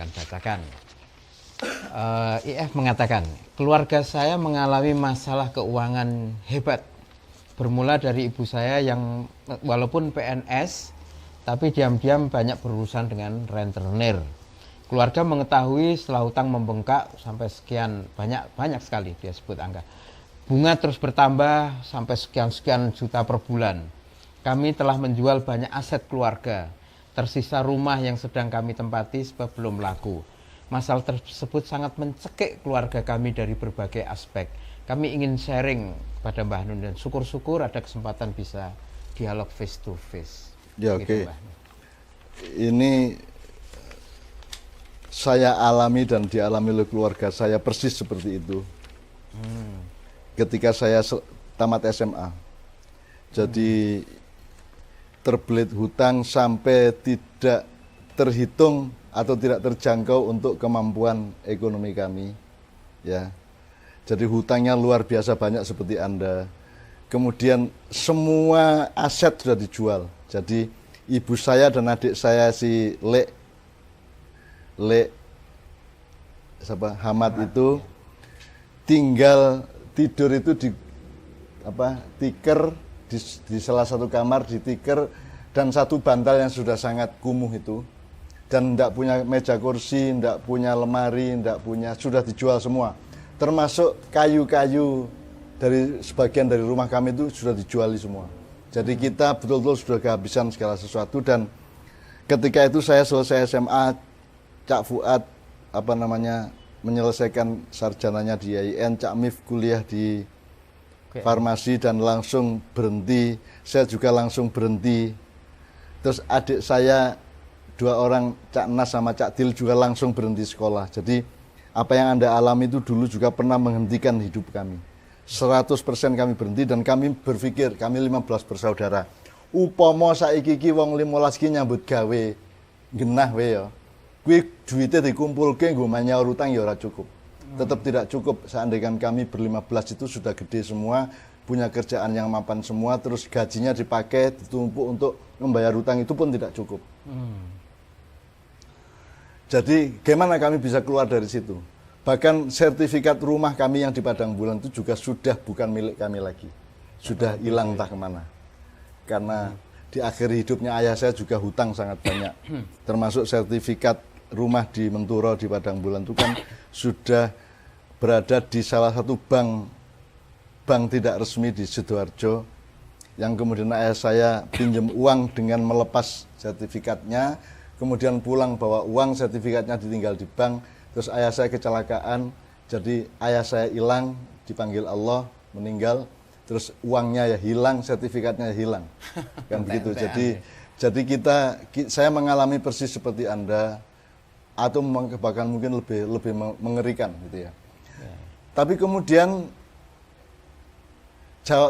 akan bacakan. IF mengatakan, keluarga saya mengalami masalah keuangan hebat. Bermula dari ibu saya yang walaupun PNS, tapi diam-diam banyak berurusan dengan rentenir. Keluarga mengetahui setelah hutang membengkak sampai sekian, banyak sekali dia sebut angka. Bunga terus bertambah sampai sekian juta per bulan. Kami telah menjual banyak aset keluarga. Tersisa rumah yang sedang kami tempati sebab belum laku. Masalah tersebut sangat mencekik keluarga kami dari berbagai aspek. Kami ingin sharing pada Mbah Nun dan syukur-syukur ada kesempatan bisa dialog face to face. Ya, gitu, oke. Ini saya alami dan dialami oleh keluarga saya persis seperti itu. Ketika saya tamat SMA. Jadi terbelit hutang sampai tidak terhitung atau tidak terjangkau untuk kemampuan ekonomi kami, ya. Jadi hutangnya luar biasa banyak seperti Anda. Kemudian semua aset sudah dijual. Jadi ibu saya dan adik saya si Hamad itu tinggal tidur itu di tikar di salah satu kamar di tikar dan satu bantal yang sudah sangat kumuh itu. Dan tidak punya meja kursi, tidak punya lemari, tidak punya, sudah dijual semua. Termasuk kayu-kayu dari sebagian dari rumah kami itu sudah dijuali semua. Jadi kita betul-betul sudah kehabisan segala sesuatu. Dan ketika itu saya selesai SMA, Cak Fuad menyelesaikan sarjananya di IAIN, Cak Mif kuliah di farmasi dan langsung berhenti. Saya juga langsung berhenti. Terus adik saya 2 orang, Cak Nas sama Cak Dil juga langsung berhenti sekolah. Jadi apa yang Anda alami itu dulu juga pernah menghentikan hidup kami. 100% kami berhenti dan kami berpikir, kami 15 bersaudara. Upama saiki iki wong 15 ki nyambut gawe genah we ya. Kuwi duite dikumpulke nggo manyaur utang ya ora cukup. Tetap tidak cukup. Seandainya kami ber-15 itu sudah gede semua, punya kerjaan yang mapan semua, terus gajinya dipakai, ditumpuk untuk membayar utang itu pun tidak cukup. Jadi gimana kami bisa keluar dari situ? Bahkan sertifikat rumah kami yang di Padang Bulan itu juga sudah bukan milik kami lagi. Sudah hilang entah kemana. Karena di akhir hidupnya ayah saya juga hutang sangat banyak. Termasuk sertifikat rumah di Menturo di Padang Bulan itu kan sudah berada di salah satu bank tidak resmi di Sidoarjo. Yang kemudian ayah saya pinjam uang dengan melepas sertifikatnya. Kemudian pulang bawa uang, sertifikatnya ditinggal di bank. Terus ayah saya kecelakaan, jadi ayah saya hilang, dipanggil Allah, meninggal. Terus uangnya ya hilang, sertifikatnya ya hilang. Kan begitu. Jadi saya mengalami persis seperti Anda, atau bahkan mungkin lebih mengerikan gitu ya. Tapi kemudian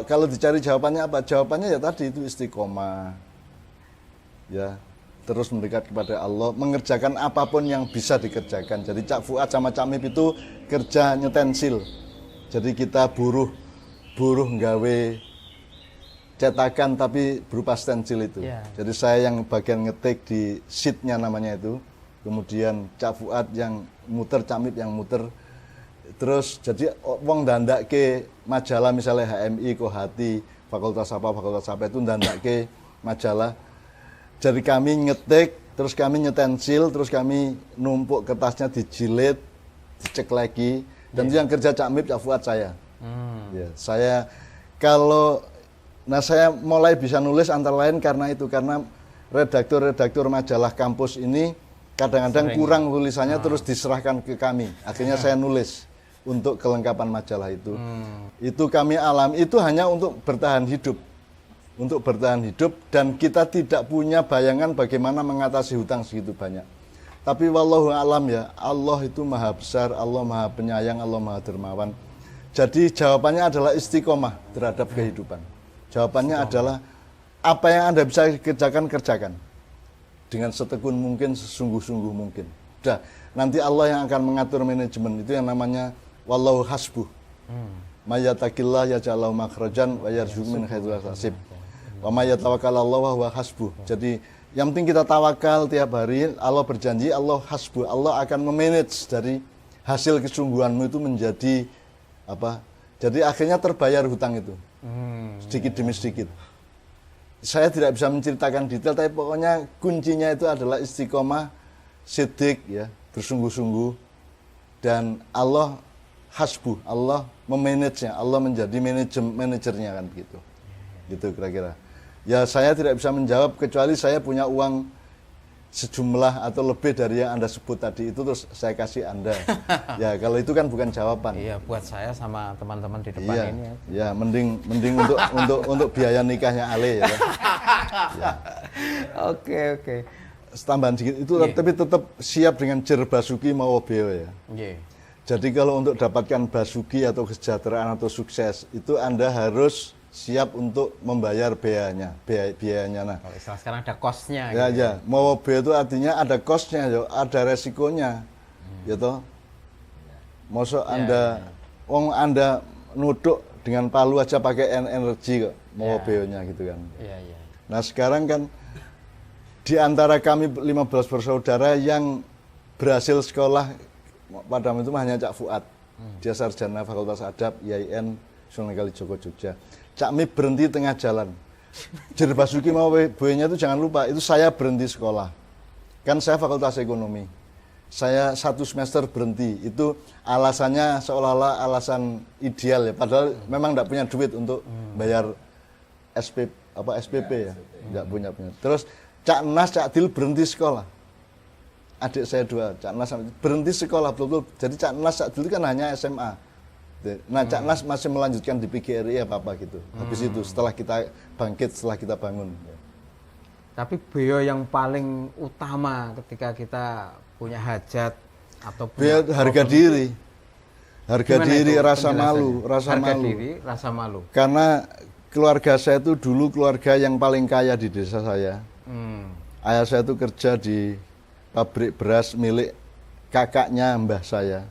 kalau dicari jawabannya apa? Jawabannya ya tadi itu istiqomah. Ya. Terus mendekat kepada Allah, mengerjakan apapun yang bisa dikerjakan. Jadi Cak Fuad sama Cak Mip itu kerja nyetensil. Jadi kita buruh nggawe cetakan tapi berupa stensil itu. Yeah. Jadi saya yang bagian ngetik di sheetnya namanya itu. Kemudian Cak Fuad yang muter, Cak Mip yang muter. Terus jadi wong ndandake majalah misalnya HMI, Kohati, fakultas apa itu ndandake majalah. Jadi kami ngetik, terus kami nyetensil, terus kami numpuk kertasnya dijilid, dicek lagi. Dan itu yang kerja Cak Mip, Cak Fuad saya. Ya, saya mulai bisa nulis antara lain karena redaktur majalah kampus ini kadang-kadang kurang tulisannya terus diserahkan ke kami. Akhirnya saya nulis untuk kelengkapan majalah itu. Itu kami alami, itu hanya untuk bertahan hidup. Dan kita tidak punya bayangan bagaimana mengatasi hutang segitu banyak. Tapi wallahu alam ya, Allah itu maha besar, Allah maha penyayang, Allah maha dermawan. Jadi jawabannya adalah istiqomah terhadap kehidupan. Jawabannya adalah apa yang Anda bisa kerjakan. Dengan setekun mungkin, sesungguh-sungguh mungkin. Udah, nanti Allah yang akan mengatur manajemen, itu yang namanya wallahu hasbuh. Mayyatakillah yaj'al lahu makhrajan wa yarzuqhu min haitsu la yahtasib. Wa may yatawakkal 'ala Allah wa huwa hasbuh. Jadi Yang penting kita tawakal tiap hari, Allah berjanji, Allah hasbu, Allah akan memanage dari hasil kesungguhanmu itu menjadi apa? Jadi akhirnya terbayar hutang itu. Sedikit demi sedikit. Saya tidak bisa menceritakan detail, tapi pokoknya kuncinya itu adalah istiqomah, sidik, ya, bersungguh-sungguh, dan Allah hasbu, Allah memanagenya, Allah menjadi manajernya kan begitu. Gitu kira-kira. Ya saya tidak bisa menjawab kecuali saya punya uang sejumlah atau lebih dari yang Anda sebut tadi, itu terus saya kasih Anda. Ya kalau itu kan bukan jawaban. Iya, buat saya sama teman-teman di depan Iya, ini ya. ya mending untuk biaya nikahnya Ale ya. Kan? Ya. Oke. Tambahan sedikit itu, tapi tetap siap dengan jer basuki mau beo ya. Iya. Jadi kalau untuk dapatkan basuki atau kesejahteraan atau sukses itu Anda harus siap untuk membayar biayanya. Nah, Kalau istilah sekarang ada cost-nya. ya, gitu. ya, mau beo itu artinya ada cost-nya, yo, ada resikonya, gitu. Masa Anda nuduk dengan palu aja pakai energi kok, mau beo-nya gitu kan. Iya. Nah sekarang kan di antara kami 15 bersaudara yang berhasil sekolah pada itu hanya Cak Fuad. Dia sarjana Fakultas Adab IAIN Sunan Kalijogo Jogja. Cak Mi berhenti tengah jalan. Jer basuki mau boynya itu jangan lupa, itu saya berhenti sekolah. Kan saya Fakultas Ekonomi. Saya 1 semester berhenti. Itu alasannya seolah-olah alasan ideal ya. Padahal memang tidak punya duit untuk bayar SPP ya. Tidak punya. Terus Cak Nas, Cak Dil berhenti sekolah. Adik saya 2, Cak Nas berhenti sekolah betul-betul. Jadi Cak Nas, Cak Dil itu kan hanya SMA. Nah, Cak Nas masih melanjutkan di PGRI apa gitu. Habis itu setelah kita bangkit, setelah kita bangun. Tapi beo yang paling utama ketika kita punya hajat atau punya Harga diri. Harga Gimana diri, itu rasa penjelasannya? malu, rasa Harga malu. diri, rasa malu. Karena keluarga saya itu dulu keluarga yang paling kaya di desa saya. Ayah saya itu kerja di pabrik beras milik kakaknya mbah saya.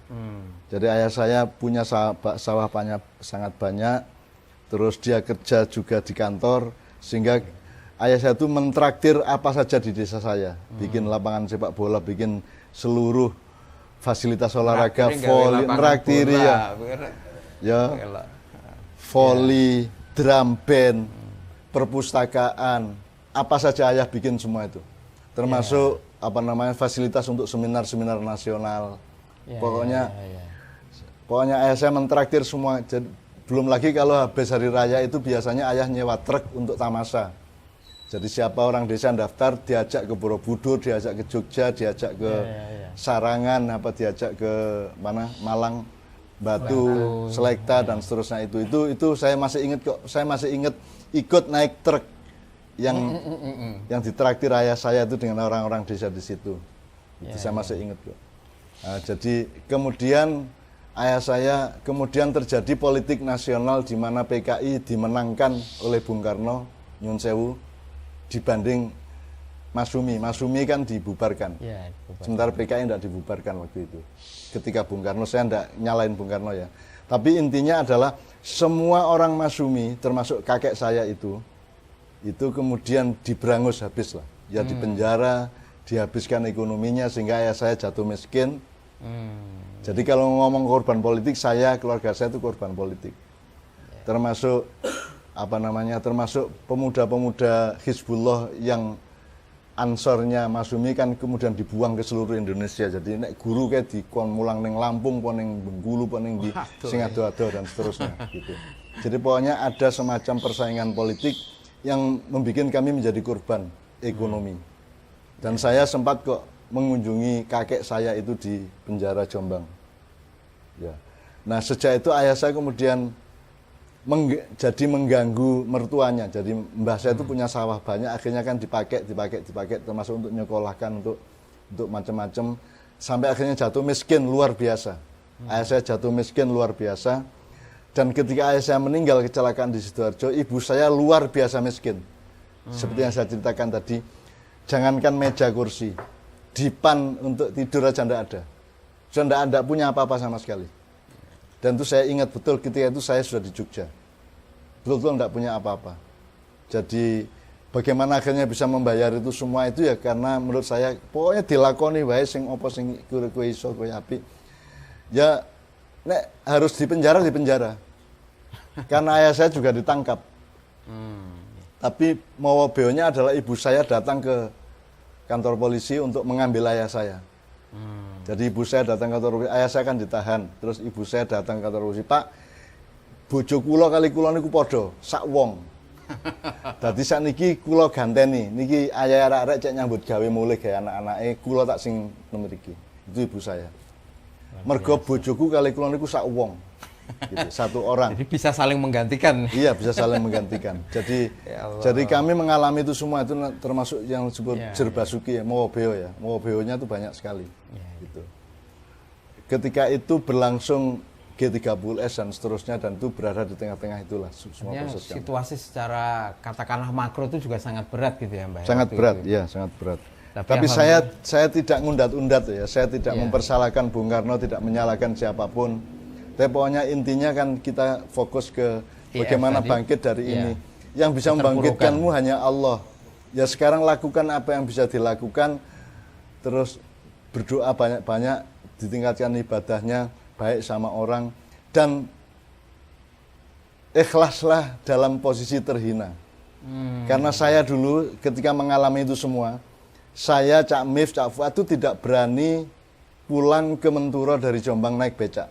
Jadi ayah saya punya sawah sangat banyak, terus dia kerja juga di kantor, sehingga ayah saya itu mentraktir apa saja di desa saya. Bikin lapangan sepak bola, bikin seluruh fasilitas olahraga, voli, neraktiri ya, voli, drum band, perpustakaan, apa saja ayah bikin semua itu. Termasuk fasilitas untuk seminar-seminar nasional. Pokoknya ayah saya mentraktir semua. Jadi, belum lagi kalau habis hari raya itu biasanya ayah nyewa truk untuk tamasya. Jadi siapa orang desa yang daftar diajak ke Borobudur, diajak ke Jogja, diajak ke Sarangan, diajak ke mana Malang, Batu, Selekta dan seterusnya itu saya masih ingat kok. Saya masih ingat ikut naik truk yang ditraktir ayah saya itu dengan orang-orang desa di situ. Itu saya masih ingat kok. Nah, jadi kemudian ayah saya terjadi politik nasional di mana PKI dimenangkan oleh Bung Karno, Nyun Sewu, dibanding Masumi. Masumi kan dibubarkan. Sementara PKI tidak dibubarkan waktu itu. Ketika Bung Karno, saya tidak nyalain Bung Karno ya. Tapi intinya adalah semua orang Masumi, termasuk kakek saya itu kemudian diberangus habis lah. Ya di penjara, dihabiskan ekonominya sehingga ayah saya jatuh miskin. Jadi kalau ngomong korban politik, keluarga saya itu korban politik. Termasuk termasuk pemuda-pemuda Hizbullah yang ansornya Masumi kan kemudian dibuang ke seluruh Indonesia. Jadi nek guru kayak dikon mulang ning Lampung, pon ning Bengkulu, pon ning di Singado dan seterusnya gitu. Jadi pokoknya ada semacam persaingan politik yang membuat kami menjadi korban ekonomi. Dan saya sempat kok mengunjungi kakek saya itu di penjara Jombang. Ya. Nah sejak itu ayah saya kemudian jadi mengganggu mertuanya. Jadi mbah saya itu punya sawah banyak, akhirnya kan dipakai termasuk untuk nyekolahkan, untuk macam-macam, sampai akhirnya jatuh miskin luar biasa. Ayah saya jatuh miskin luar biasa, dan ketika ayah saya meninggal kecelakaan di Sidoarjo, ibu saya luar biasa miskin. Seperti yang saya ceritakan tadi, jangankan meja kursi, dipan untuk tidur aja tidak ada. Sudah tidak punya apa-apa sama sekali. Dan itu saya ingat betul ketika itu saya sudah di Jogja. Betul-betul tidak punya apa-apa. Jadi bagaimana akhirnya bisa membayar itu semua itu ya karena menurut saya pokoknya dilakoni wae sing apa sing kowe iso kowe apik. Ya nek harus dipenjara dipenjara. Karena ayah saya juga ditangkap. Tapi mawabeonya adalah ibu saya datang ke kantor polisi untuk mengambil ayah saya. Jadi ibu saya datang ke kantor polisi, ayah saya kan ditahan. Terus ibu saya datang ke kantor polisi, Pak, bojo kula kali kula niku padha sak wong. Dadi sakniki kula ganteni, niki ayah arek-arek cek nyambut gawe mulih gawe anak-anake, kula tak sing mriki. Itu ibu saya. Mergo bojoku kali kula niku sak wong. Gitu, satu orang. Jadi bisa saling menggantikan. Iya, bisa saling menggantikan. Jadi Ya Allah. jadi kami mengalami itu semua itu termasuk yang disebut jerbasuki ya, mowobeo ya. Mowobeonya itu banyak sekali. Gitu. Ketika itu berlangsung G30S dan seterusnya dan itu berada di tengah-tengah itulah semua Ya, proses kami. situasi secara katakanlah makro itu juga sangat berat gitu ya Mbak. Sangat waktu berat, itu. ya sangat berat. Tapi Tapi saya tidak ngundat-undat ya, saya tidak mempersalahkan Bung Karno, tidak menyalahkan siapapun. Tapi pokoknya intinya kan kita fokus ke bagaimana tadi. bangkit dari Iya. ini. Yang bisa membangkitkanmu hanya Allah. Ya sekarang lakukan apa yang bisa dilakukan, terus berdoa banyak-banyak, ditingkatkan ibadahnya, baik sama orang, dan ikhlaslah dalam posisi terhina. Karena saya dulu ketika mengalami itu semua, saya, Cak Mif, Cak Fuad itu tidak berani pulang ke Menturo dari Jombang naik becak.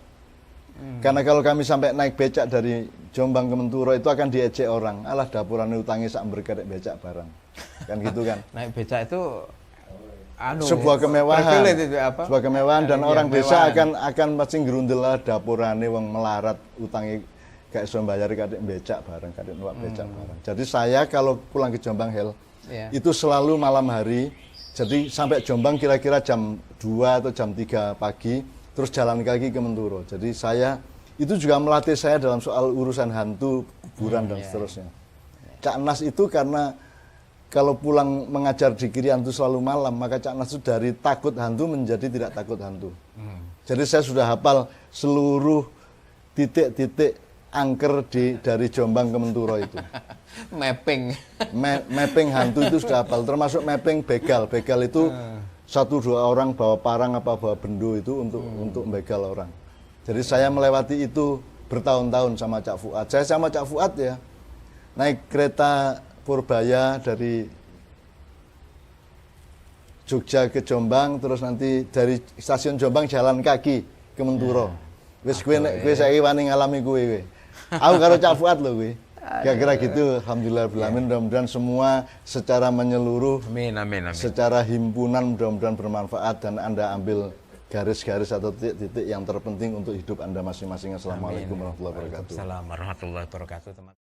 Karena kalau kami sampai naik becak dari Jombang ke Menturo itu akan diejek orang. Alah dapuran utangi sak berkerek becak barang. Kan gitu kan. Naik becak itu Sebuah kemewahan. privilege itu apa? Sebuah kemewahan dan Iya, orang desa kemewahan. akan pasti ngerundel lah dapurane wong melarat utangi gak iso mbayar kadek becak bareng, kadek numpak becak bareng. Jadi saya kalau pulang ke Jombang Hel Iya. itu selalu malam hari. Jadi sampai Jombang kira-kira jam 2 atau jam 3 pagi terus jalan kaki ke Menturo. Jadi saya itu juga melatih saya dalam soal urusan hantu, kuburan dan seterusnya. Cak Nas itu karena kalau pulang mengajar di Kirian itu selalu malam, maka Cak Nas itu dari takut hantu menjadi tidak takut hantu. Jadi saya sudah hafal seluruh titik-titik angker dari Jombang ke Menturo itu. Mapping. Mapping hantu itu sudah hafal, termasuk mapping begal. Begal itu 1-2 orang bawa parang apa bawa bendo itu untuk begal orang. Jadi saya melewati itu bertahun-tahun sama Cak Fuad. Saya sama Cak Fuad ya naik kereta Purbaya dari Jogja ke Jombang, terus nanti dari stasiun Jombang jalan kaki ke Menturo. Wis kowe nek kowe saiki wani ngalami kowe. Aku karo Cak Fuad lho kowe. Kira-kira gitu, alhamdulillah alamin. Mudah-mudahan semua secara menyeluruh, Amin, amin, amin. secara himpunan mudah-mudahan bermanfaat dan Anda ambil garis-garis atau titik-titik yang terpenting untuk hidup Anda masing-masing. Assalamualaikum warahmatullahi wabarakatuh. Waalaikumsalam warahmatullahi wabarakatuh, teman.